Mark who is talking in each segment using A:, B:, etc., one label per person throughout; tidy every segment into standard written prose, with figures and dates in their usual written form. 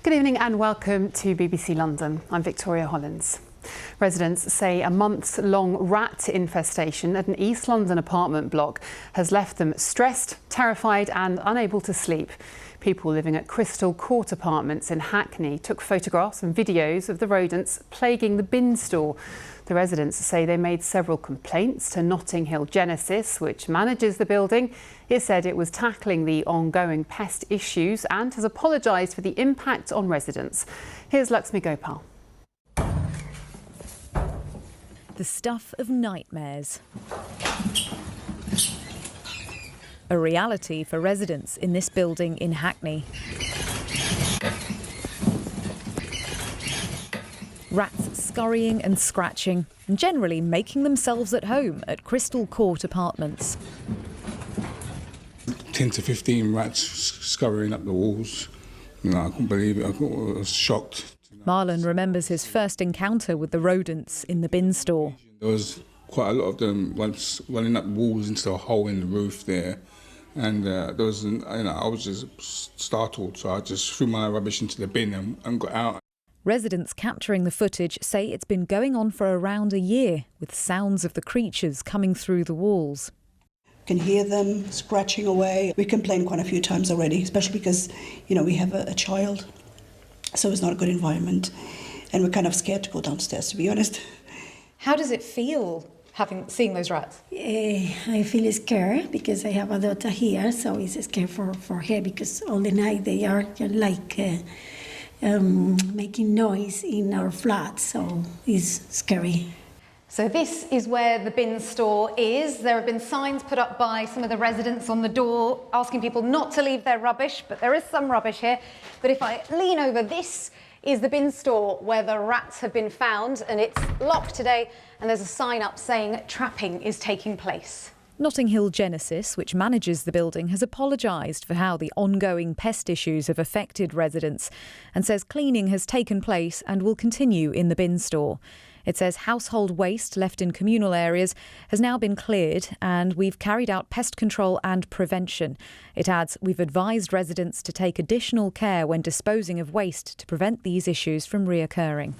A: Good evening and welcome to BBC London. I'm Victoria Hollins. Residents say a months-long rat infestation at an East London apartment block has left them stressed, terrified and unable to sleep. People living at Crystal Court Apartments in Hackney took photographs and videos of the rodents plaguing the bin store. The residents say they made several complaints to Notting Hill Genesis, which manages the building. It said it was tackling the ongoing pest issues and has apologised for the impact on residents. Here's Laxmi Gopal.
B: The stuff of nightmares. A reality for residents in this building in Hackney. Rats scurrying and scratching and generally making themselves at home at Crystal Court Apartments.
C: 10 to 15 rats scurrying up the walls. I couldn't believe it. I was shocked.
B: Marlon remembers his first encounter with the rodents in the bin store.
C: There was quite a lot of them once running up walls into a hole in the roof there. And there was, I was just startled, so I just threw my rubbish into the bin and got out.
B: Residents capturing the footage say it's been going on for around a year, with sounds of the creatures coming through the walls.
D: You can hear them scratching away. We complained quite a few times already, especially because, we have a child, so it's not a good environment. And we're kind of scared to go downstairs, to be honest.
E: How does it feel seeing those rats?
F: I feel scared because I have a daughter here, so it's scary for her because all the night they are like making noise in our flat, so it's scary.
E: So this is where the bin store is. There have been signs put up by some of the residents on the door asking people not to leave their rubbish, but there is some rubbish here. But if I lean over, this is the bin store where the rats have been found, and it's locked today, and there's a sign up saying trapping is taking place.
B: Notting Hill Genesis, which manages the building, has apologised for how the ongoing pest issues have affected residents and says cleaning has taken place and will continue in the bin store. It says household waste left in communal areas has now been cleared and we've carried out pest control and prevention. It adds we've advised residents to take additional care when disposing of waste to prevent these issues from reoccurring.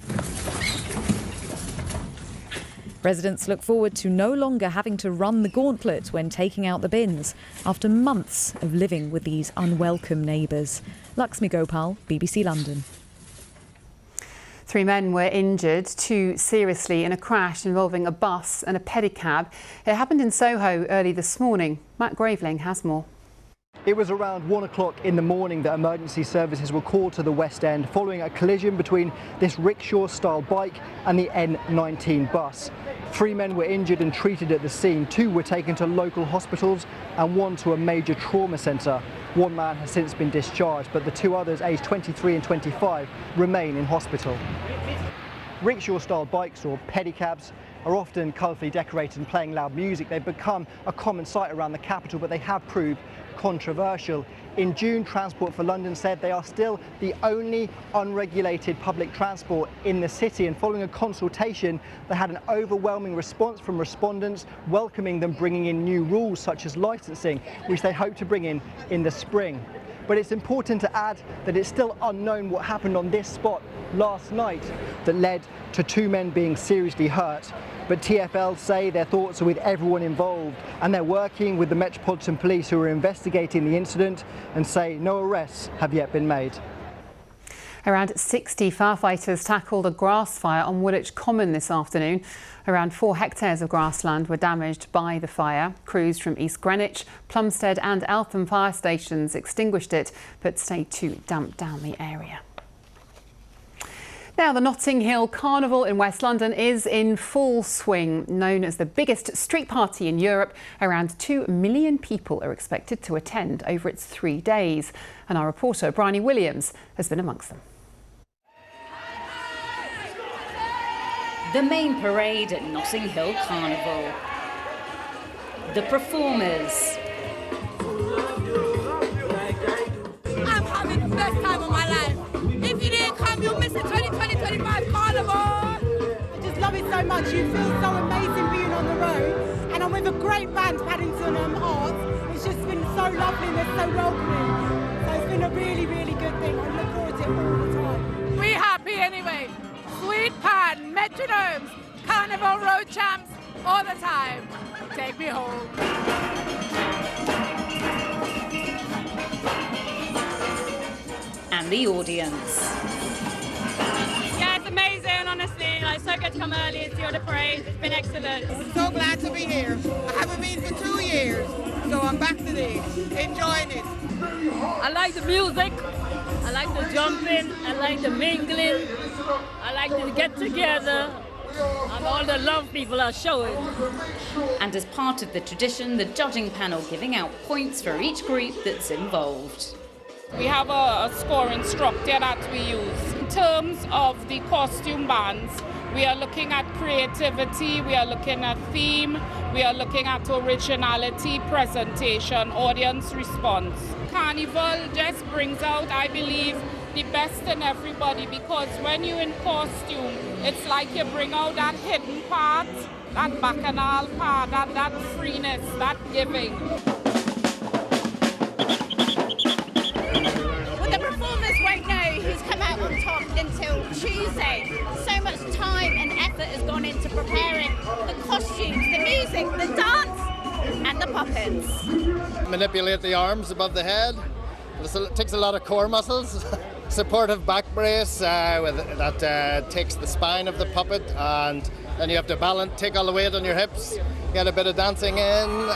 B: Residents look forward to no longer having to run the gauntlet when taking out the bins after months of living with these unwelcome neighbours. Laxmi Gopal, BBC London.
A: 3 men were injured, 2 seriously, in a crash involving a bus and a pedicab. It happened in Soho early this morning. Matt Graveling has more.
G: It was around 1 o'clock in the morning that emergency services were called to the West End following a collision between this rickshaw-style bike and the N19 bus. 3 men were injured and treated at the scene. 2 were taken to local hospitals and 1 to a major trauma centre. 1 man has since been discharged, but the 2 others, aged 23 and 25, remain in hospital. Rickshaw-style bikes, or pedicabs, are often colourfully decorated and playing loud music. They've become a common sight around the capital, but they have proved controversial. In June, Transport for London said they are still the only unregulated public transport in the city, and following a consultation they had an overwhelming response from respondents welcoming them bringing in new rules such as licensing, which they hope to bring in the spring. But it's important to add that it's still unknown what happened on this spot last night that led to 2 men being seriously hurt. But TfL say their thoughts are with everyone involved, and they're working with the Metropolitan Police who are investigating the incident, and say no arrests have yet been made.
A: Around 60 firefighters tackled a grass fire on Woolwich Common this afternoon. Around 4 hectares of grassland were damaged by the fire. Crews from East Greenwich, Plumstead and Eltham fire stations extinguished it, but stayed to damp down the area. Now, the Notting Hill Carnival in West London is in full swing. Known as the biggest street party in Europe, around 2 million people are expected to attend over its 3 days. And our reporter, Bryony Williams, has been amongst them.
H: The main parade at Notting Hill Carnival. The performers.
I: I'm having the best time of my life. If you didn't come, you'll miss the 2020-25 Carnival. I just love it so much. You feel so amazing being on the road. And I'm with a great band, Paddington Arts. It's just been so lovely and they're so welcoming. So it's been a really, really good thing. I look forward to it all the time. metronomes, Carnival road champs, all the time. Take me home.
H: And the audience.
J: Yeah, it's amazing, honestly. Like, so good to come early and see all the parades. It's been excellent.
I: I'm so glad to be here. I haven't been for 2 years, so I'm back today, enjoying it.
J: I like the music. I like the jumping. I like the mingling. I like the get together. And all the love people are showing.
H: And as part of the tradition, the judging panel giving out points for each group that's involved.
J: We have a scoring structure that we use. In terms of the costume bands, we are looking at creativity, we are looking at theme, we are looking at originality, presentation, audience response. Carnival just brings out, I believe, the best in everybody, because when you're in costume, it's like you bring out that hidden part, that bacchanal part, that freeness, that giving.
K: Well, the performers won't know who's come out on top until Tuesday. So much time and effort has gone into preparing the costumes, the music, the dance, and the puppets.
L: Manipulate the arms above the head. It takes a lot of core muscles. Supportive back brace that takes the spine of the puppet, and then you have to balance, take all the weight on your hips, get a bit of dancing in.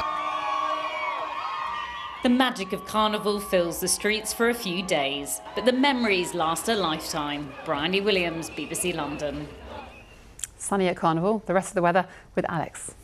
H: The magic of Carnival fills the streets for a few days, but the memories last a lifetime. Bryony Williams, BBC London.
A: Sunny at Carnival. The rest of the weather with Alex.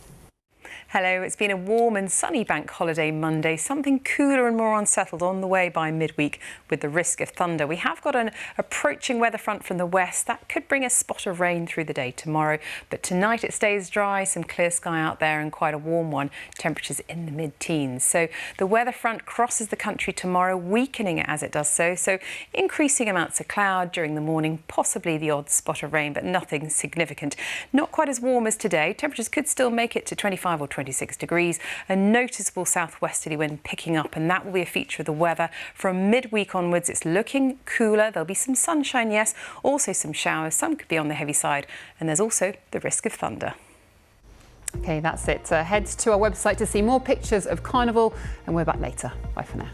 M: Hello, it's been a warm and sunny bank holiday Monday, something cooler and more unsettled on the way by midweek with the risk of thunder. We have got an approaching weather front from the west that could bring a spot of rain through the day tomorrow, but tonight it stays dry, some clear sky out there and quite a warm one, temperatures in the mid-teens. So the weather front crosses the country tomorrow, weakening it as it does so increasing amounts of cloud during the morning, possibly the odd spot of rain, but nothing significant. Not quite as warm as today, temperatures could still make it to 25 or 26 degrees. A noticeable southwesterly wind picking up, and that will be a feature of the weather. From midweek onwards, it's looking cooler. There'll be some sunshine, yes, also some showers. Some could be on the heavy side, and there's also the risk of thunder.
A: OK, that's it. Head to our website to see more pictures of Carnival, and we're back later. Bye for now.